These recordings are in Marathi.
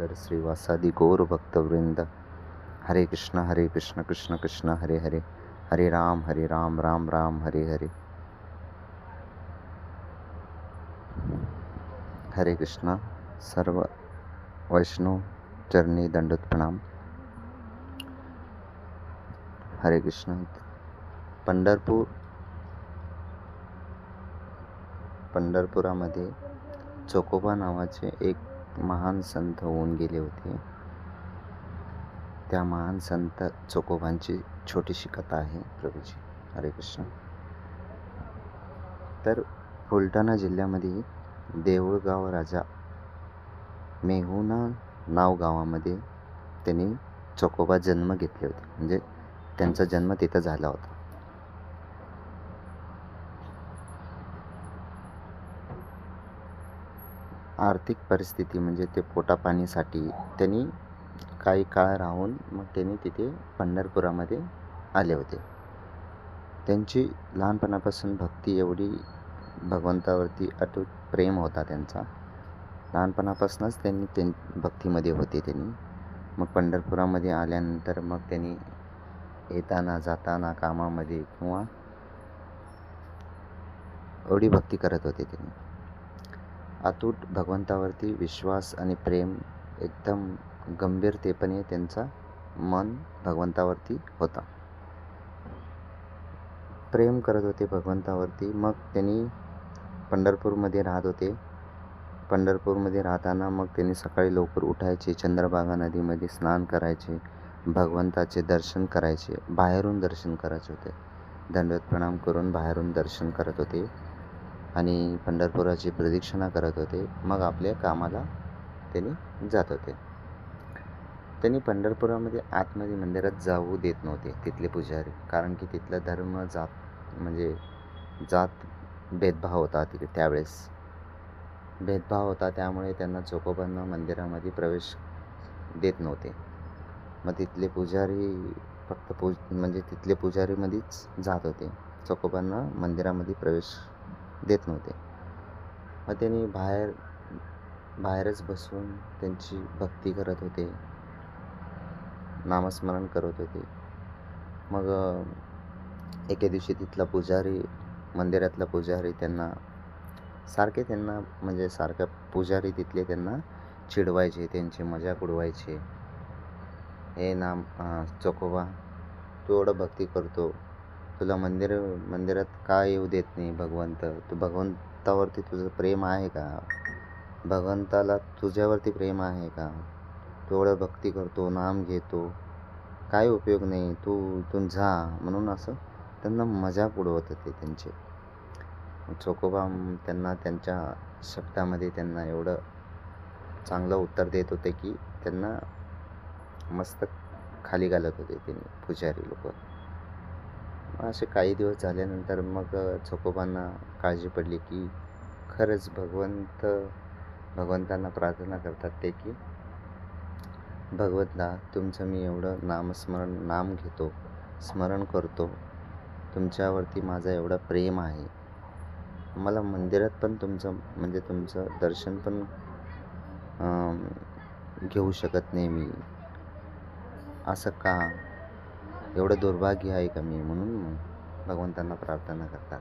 तर श्रीवासादि गौर भक्तवृंद हरे कृष्ण कृष्ण कृष्ण हरे हरे, हरे राम राम राम हरे हरे. हरे कृष्ण. सर्व वैष्णव चरणी दंडोत प्रणाम. हरे कृष्ण. पंढरपुरामध्ये चोकोबा नावाचे एक महान संत होऊन गेले होते. त्या महान संत चोकोबांची छोटीशी कथा आहे प्रभूजी. हरे कृष्ण. तर बुलढाणा जिल्ह्यामध्ये देऊळगाव राजा मेहुणा नाव गावामध्ये त्यांनी चोकोबा जन्म घेतले होते. म्हणजे त्यांचा जन्म तिथं झाला होता. आर्थिक परिस्थिती म्हणजे ते पोटापाणीसाठी त्यांनी काही काळ राहून मग त्यांनी तिथे पंढरपुरामध्ये आले होते. त्यांची लहानपणापासून भक्ती एवढी भगवंतावरती अटूट प्रेम होता त्यांचा. लहानपणापासूनच त्यांनी भक्तीमध्ये होते त्यांनी. मग पंढरपुरामध्ये आल्यानंतर मग त्यांनी येताना जाताना कामामध्ये किंवा एवढी भक्ती करत होते त्यांनी. अतूट भगवंतावरती विश्वास आणि प्रेम एकदम गंभीरतेपणे त्यांचा मन भगवंतावरती होता. प्रेम करत होते भगवंतावरती. मग त्यांनी पंढरपूरमध्ये राहत होते. पंढरपूरमध्ये राहताना मग त्यांनी सकाळी लवकर उठायचे, चंद्रभागा नदीमध्ये स्नान करायचे, भगवंताचे दर्शन करायचे. बाहेरून दर्शन करायचे होते. दंडवत प्रणाम करून बाहेरून दर्शन करत होते आणि पंढरपुराची प्रदक्षिणा करत होते. मग आपल्या कामाला त्यांनी जात होते. त्यांनी पंढरपुरामध्ये आतमध्ये मंदिरात जाऊ देत नव्हते तिथले पुजारी. कारण की तिथला धर्म जात भेदभाव होता तिथे त्यावेळेस. भेदभाव होता, त्यामुळे त्यांना चोकोबांना मंदिरामध्ये प्रवेश देत नव्हते. मग तिथले पुजारी फक्त तिथले पुजारीमध्येच जात होते. चोकोबांना मंदिरामध्ये प्रवेश देत नव्हते. मग त्यांनी बाहेरच बसून त्यांची भक्ती करत होते, नामस्मरण करत होते. मग एके दिवशी तिथला मंदिरातला पुजारी त्यांना पुजारी तिथले त्यांना चिडवायचे, त्यांची मजाक उडवायचे. हे चोकोबा, तू एवढं भक्ती करतो, तुला मंदिरात का येऊ देत नाही भगवंत? तू भगवंतावरती तुझं प्रेम आहे का? भगवंताला तुझ्यावरती प्रेम आहे का? तू एवढं भक्ती करतो, नाम घेतो, काय उपयोग नाही, तू इथून जा. म्हणून असं त्यांना मजाक उडवत होते त्यांचे. चोकोबा त्यांना त्यांच्या शब्दामध्ये त्यांना एवढं चांगलं उत्तर देत होते की त्यांना मस्त खाली घालत होते त्यांनी पुजारी लोक. असे काही दिवस झाल्यानंतर मग चोकोबांना काळजी पडली की खरंच भगवंतांना प्रार्थना करतात ते की भगवंता, तुमचं मी एवढं नाम घेतो, स्मरण करतो, तुमच्यावरती माझं एवढं प्रेम आहे. मला मंदिरात पण तुमचं दर्शन पण घेऊ शकत नाही मी. असं का? एवढं दुर्भाग्य आहे का मी? म्हणून भगवंतांना प्रार्थना करतात.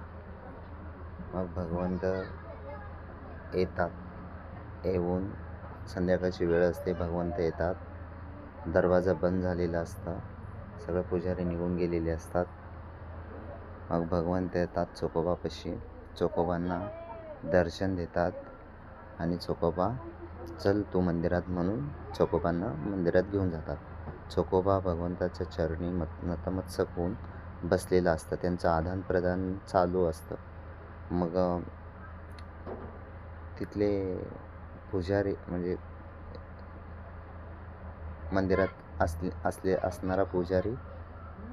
मग भगवंत येतात. येऊन संध्याकाळची वेळ असते, भगवंत येतात. दरवाजा बंद झालेला असता, सगळे पुजारी निघून गेलेले असतात. मग भगवंत येतात चोकोबापाशी, चोकोबांना दर्शन देतात आणि चोकोबा, चल तू मंदिरात, म्हणून चोकोबांना मंदिरात घेऊन जातात. चोकोबा भगवंताच्या चरणी नतमस्तक होऊन बसलेला असतं. त्यांचं आदान प्रदान चालू असतं. मग तिथले पुजारी मंदिरात असणारा पुजारी,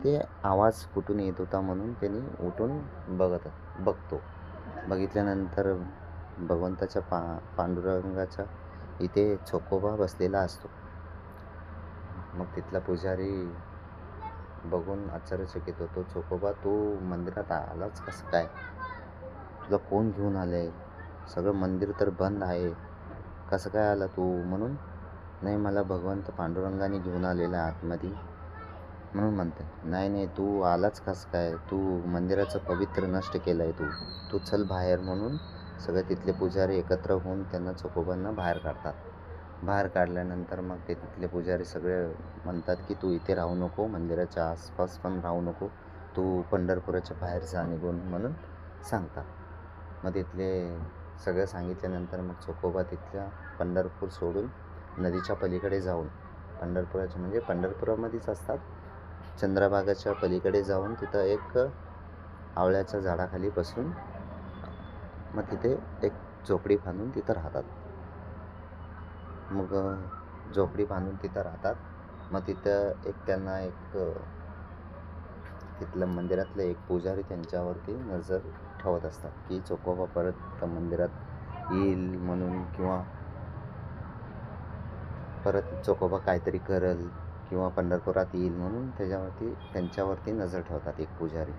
ते आवाज कुठून येत होता म्हणून त्यांनी उठून बघतो. बघितल्यानंतर भगवंताच्या पांडुरंगाच्या इथे चोकोबा बसलेला असतो. मग तिथला पुजारी बघून आश्चर्यचकित होतो. चोकोबा, तू मंदिरात आलाच कसं काय? तुला कोण घेऊन आलंय? सगळं मंदिर तर बंद आहे, कसं काय आला तू? म्हणून नाही, मला भगवंत पांडुरंगाने घेऊन आलेला आहे आतमध्ये म्हणून म्हणते. नाही नाही, तू आलाच कसं काय, तू मंदिराचं पवित्र नष्ट केलं आहे, तू तू चल बाहेर म्हणून सगळे तिथले पुजारी एकत्र होऊन त्यांना चोखोबांना बाहेर काढतात. बाहेर काढल्यानंतर मग ते तिथले पुजारी सगळे म्हणतात की तू इथे राहू नको, मंदिराच्या आसपास पण राहू नको, तू पंढरपुराच्या बाहेर जा निघून म्हणून सांगतात. मग तिथले सगळं सांगितल्यानंतर मग चोखोबा तिथल्या पंढरपूर सोडून नदीच्या पलीकडे जाऊन, पंढरपुराच्या म्हणजे पंढरपुरामध्येच असतात, चंद्रभागाच्या पलीकडे जाऊन तिथं एक आवळ्याच्या झाडाखाली बसून मग तिथे एक झोपडी बांधून तिथं राहतात. मग झोपडी बांधून तिथं राहतात. मग तिथं त्यांना एक तिथलं मंदिरातलं एक पुजारी त्यांच्यावरती नजर ठेवत असतात की चोखोबा परत त्या मंदिरात येईल म्हणून, किंवा परत चोखोबा काहीतरी करेल किंवा पंढरपुरात येईल म्हणून त्यांच्यावरती नजर ठेवतात एक पुजारी.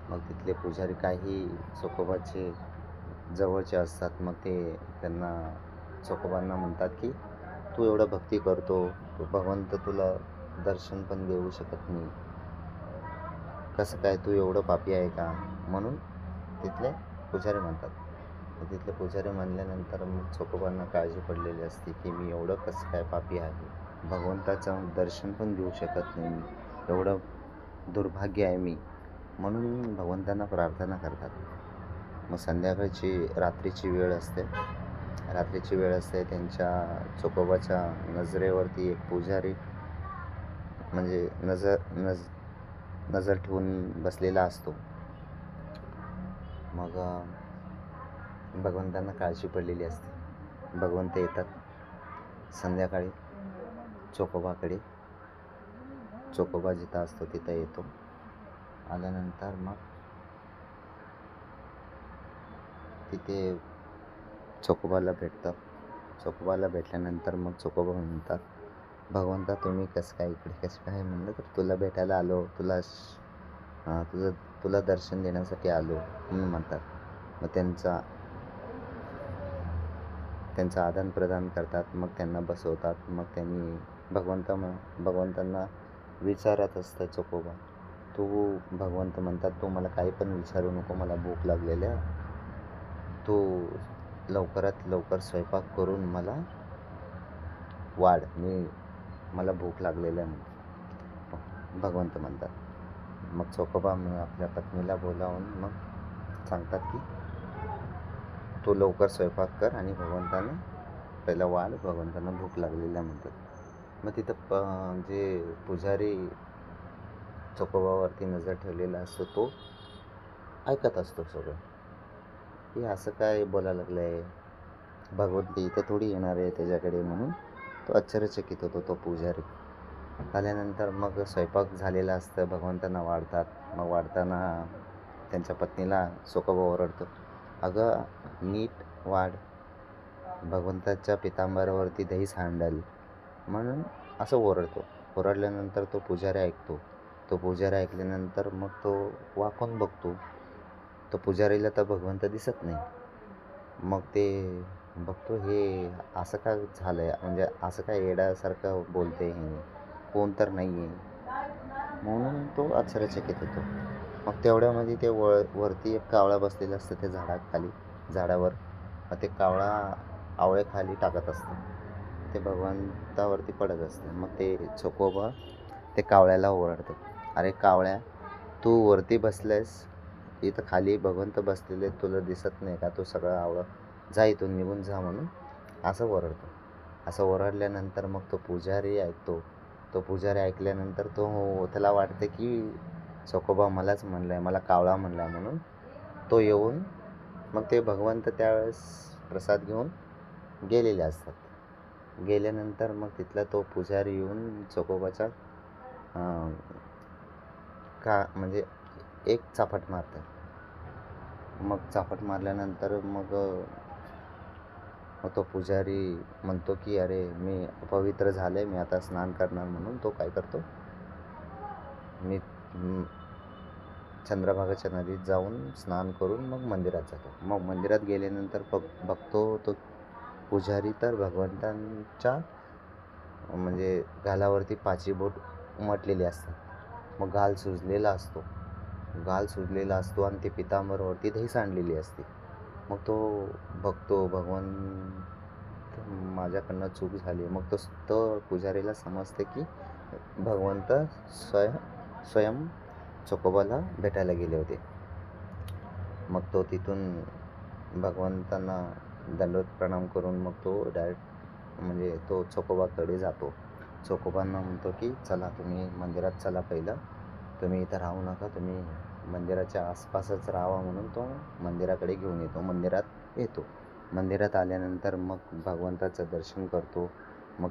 मग तिथले पुजारी काही चोखोबाचे जवळचे असतात. मग ते त्यांना चोखोबांना म्हणतात की तू एवढं भक्ती करतो, तो भगवंत तुला दर्शन पण देऊ शकत नाही, कसं काय, तू एवढं पापी आहे का म्हणून तिथले पुजारी म्हणतात. तिथले पुजारी म्हणल्यानंतर मग चोखोबांना काळजी पडलेली असते की मी एवढं कसं काय पापी आहे, भगवंताचं दर्शन पण देऊ शकत नाही मी, एवढं दुर्भाग्य आहे मी, म्हणून भगवंतांना प्रार्थना करतात. मग रात्रीची वेळ असते. त्यांच्या चोखोबाच्या नजरेवरती एक पुजारी म्हणजे नजर ठेवून बसलेला असतो. मग भगवंतांना काळजी पडलेली असते. भगवंत येतात संध्याकाळी चोखोबाकडे. चोखोबा जिथं असतो तिथं येतो. आल्यानंतर मग तिथे चोखोबाला भेटतात. चोखोबाला भेटल्यानंतर मग चोखोबा म्हणतात, भगवंता तुम्ही कसं काय इकडे, कसं काय? म्हणलं तर तुला भेटायला आलो, तुला दर्शन देण्यासाठी आलो म्हणून म्हणतात. मग त्यांचं आदानप्रदान करतात. मग त्यांना बसवतात. मग त्यांनी भगवंतांना विचारत असतं चोखोबा, भगवंत म्हणतात, तू मला काही पण विचारू नको, मला भूक लागलेली आहे, तू लवकरात लवकर स्वयंपाक करून मला वाढ, मला भूक लागलेली आहे भगवंत म्हणतात. मग चोखोबा आपल्या पत्नीला बोलावून मग सांगतात की तू लवकर स्वयंपाक कर आणि भगवंतांना पहिला वाढ, भगवंतांना भूक लागलेली आहे म्हणतात. मग तिथं जे पुजारी चोखोबावरती नजर ठेवलेला असतो तो ऐकत असतो सगळं, की असं काय बोलायला लागलं आहे, भगवंत इथं थोडी येणार आहे त्याच्याकडे, म्हणून तो आश्चर्यचकित होतो तो पुजारी. आल्यानंतर मग स्वयंपाक झालेला असतं, भगवंतांना वाढतात. मग वाढताना त्यांच्या पत्नीला चोखोबा ओरडतो, अगं नीट वाढ, भगवंताच्या पितांबरावरती दही सांडल म्हणून असं ओरडतो. ओरडल्यानंतर तो पुजारी ऐकतो. तो पुजारी ऐकल्यानंतर मग तो वाकून बघतो. तो पुजारीला तर भगवंत दिसत नाही. मग ते बघतो, हे असं का झालं आहे, म्हणजे असं काय येड्यासारखं बोलते, हे कोण तर नाही आहे म्हणून तो आश्चर्यचकित होतो. मग तेवढ्यामध्ये ते वरती एक कावळा बसलेला असतं त्या झाडावर. मग ते कावळा आवळे खाली टाकत असतं, ते भगवंतावरती पडत असतं. मग ते चोखोबा ते कावळ्याला ओरडतो, अरे कावळ्या, तू वरती बसलायस, इथं खाली भगवंत बसलेले तुला दिसत नाही का, तू सगळं आवळं जा, इथून निघून जा म्हणून असं ओरडतो. असं ओरडल्यानंतर मग तो पुजारी ऐकतो. तो पुजारी ऐकल्यानंतर त्याला वाटतं की चोखोबा मलाच म्हणलं आहे, मला कावळा म्हणला आहे म्हणून. तो येऊन मग ते भगवंत त्यावेळेस प्रसाद घेऊन गेलेले असतात. गेल्यानंतर मग तिथला तो पुजारी येऊन चोखोबाचा म्हणजे एक चाफट मारतं. मग चाफट मारल्यानंतर मग तो पुजारी म्हणतो की अरे मी अपवित्र झाले, मी आता स्नान करणार, म्हणून तो काय करतो, मी चंद्रभागाच्या नदीत जाऊन स्नान करून मग मंदिरात जातो. मग मंदिरात गेल्यानंतर बघतो तो पुजारी तर भगवंतांच्या म्हणजे गालावरती पाची बोट उमटलेली असतात. मग गाल सुजलेला असतो आणि ते पितांबरावरती दही सांडलेली असते. मग तो बघतो भगवंत माझ्याकडनं चूक झाली. मग तो पुजारीला समजते की भगवंत स्वयं चोकोबाला भेटायला गेले होते. मग तो तिथून भगवंतांना दंडवत प्रणाम करून मग तो डायरेक्ट म्हणजे तो चोकोबाकडे जातो. चोकोबांना म्हणतो की चला तुम्ही मंदिरात चला, पहिलं तुम्ही इथं राहू नका, तुम्ही मंदिराच्या आसपासच राहावा, म्हणून तो मंदिराकडे घेऊन येतो. मंदिरात आल्यानंतर मग भगवंताचं दर्शन करतो. मग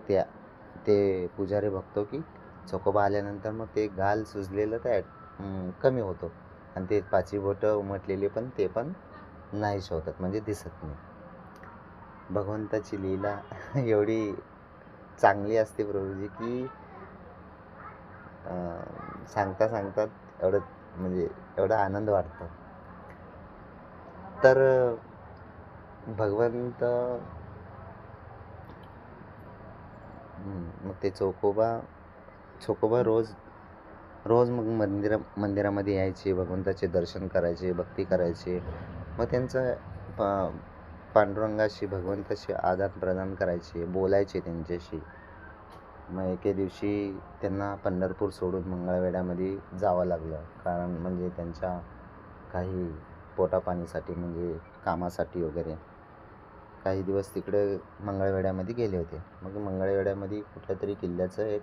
ते पुजारी बघतो की चोकोबा आल्यानंतर मग ते गाल सुजलेलं ते कमी होतं आणि ते पाची बोटं उमटलेली पण ते पण नाहीशी होतात, म्हणजे दिसत नाही. भगवंताची लीला एवढी चांगली असते प्रभूजी की सांगता एवढं म्हणजे एवढा आनंद वाटतो. तर भगवंत मग ते चोकोबा रोज मग मंदिरामध्ये यायचे, भगवंताचे दर्शन करायचे, भक्ती करायचे. मग त्यांचं पांडुरंगाशी भगवंताशी आदान-प्रदान करायचे, बोलायचे त्यांच्याशी. मग एके दिवशी त्यांना पंढरपूर सोडून मंगळवेढ्यामध्ये जावं लागलं, कारण म्हणजे त्यांच्या काही पोटापाणीसाठी म्हणजे कामासाठी वगैरे काही दिवस तिकडे मंगळवेढ्यामध्ये गेले होते. मग मंगळवेढ्यामध्ये कुठल्यातरी किल्ल्याचं एक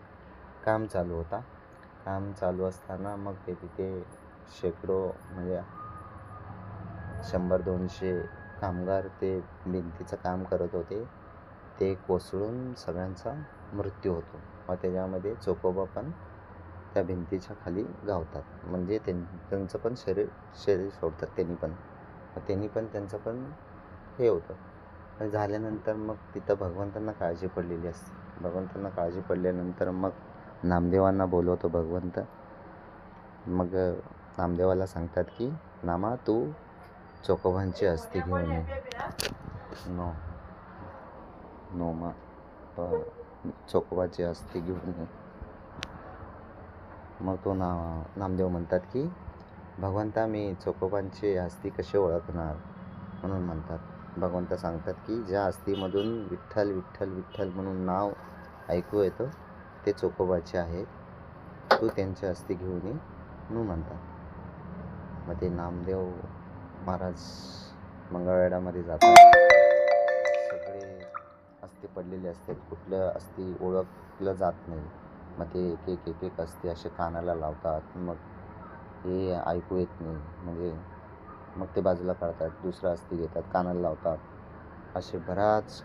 काम चालू असताना मग ते तिथे शेकडो म्हणजे 100-200 कामगार ते भिंतीचं काम करत होते. ते कोसळून सगळ्यांचा मृत्यू होतो. मग त्याच्यामध्ये चोकोबा पण त्या भिंतीच्या खाली गावतात, म्हणजे त्यांचं पण शरीर सोडतात त्यांनी पण त्यांचं पण हे होतं. झाल्यानंतर मग तिथं भगवंतांना काळजी पडलेली असते. भगवंतांना काळजी पडल्यानंतर मग नामदेवांना बोलवतो भगवंत. मग नामदेवाला सांगतात की नामा तू चोकोबांची अस्थी घेऊन ये. नोमा चोकोबाची अस्थी घेऊन ये. मग तो नामदेव म्हणतात की भगवंता मी चोकोबांची अस्थी कशी ओळखणार, म्हणून म्हणतात. भगवंत सांगतात की ज्या अस्थीमधून विठ्ठल विठ्ठल विठ्ठल म्हणून नाव ऐकू येतं ते चोकोबाचे आहेत, तू त्यांची अस्थी घेऊन ये म्हणून म्हणतात. मग ते नामदेव महाराज मंगळवेढ्यामध्ये जातात. सगळे अस्थी पडलेले असतात, कुठलं अस्थी ओळखलं जात नाही. मग ते एक एक अस्थी असे कानाला लावतात. मग हे ऐकू येत नाही, म्हणजे मग ते बाजूला काढतात, दुसरा अस्थी घेतात, कानाला लावतात. असे बराच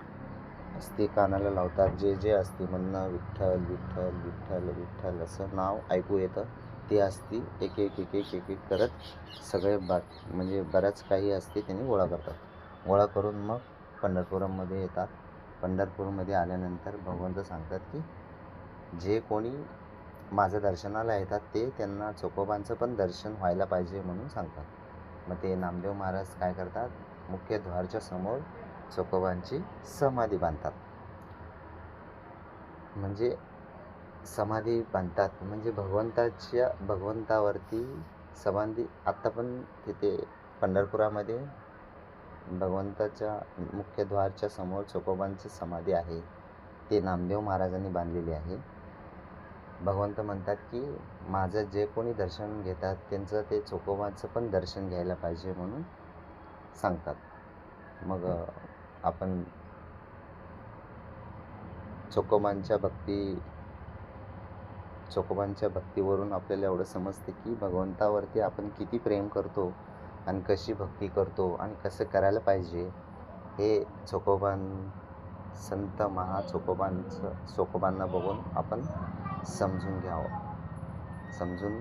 अस्थी कानाला लावतात. जे अस्थी म्हणणं विठ्ठल विठ्ठल विठ्ठल विठ्ठल असं नाव ऐकू येतं, ते अस्थी एक एक करत सगळे म्हणजे बऱ्याच काही अस्थी त्यांनी गोळा करून मग पंढरपूरमध्ये येतात. पंढरपूरमध्ये आल्यानंतर भगवंत सांगतात की जे कोणी माझ्या दर्शनाला येतात ते त्यांना चोकोबांचं पण दर्शन व्हायला पाहिजे म्हणून सांगतात. मग ते नामदेव महाराज काय करतात, मुख्य द्वारच्या समोर चोकोबांची समाधी बांधतात. म्हणजे भगवंतावरती समाधी आत्ता पण तिथे पंढरपुरामध्ये भगवंताच्या मुख्य द्वारच्या समोर चोकोबांची समाधी आहे. ते नामदेव महाराजांनी बांधलेली आहे. भगवंत म्हणतात की माझं जे कोणी दर्शन घेतात त्यांचं ते चोकोबांचं पण दर्शन घ्यायला पाहिजे म्हणून सांगतात. मग आपण चोकोबांच्या भक्तीवरून आपल्याला एवढं समजते की भगवंतावरती आपण किती प्रेम करतो आणि कशी भक्ती करतो आणि कसं करायला पाहिजे, हे संत चोकोबांना बघून आपण समजून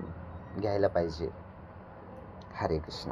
घ्यायला पाहिजे. हरे कृष्ण.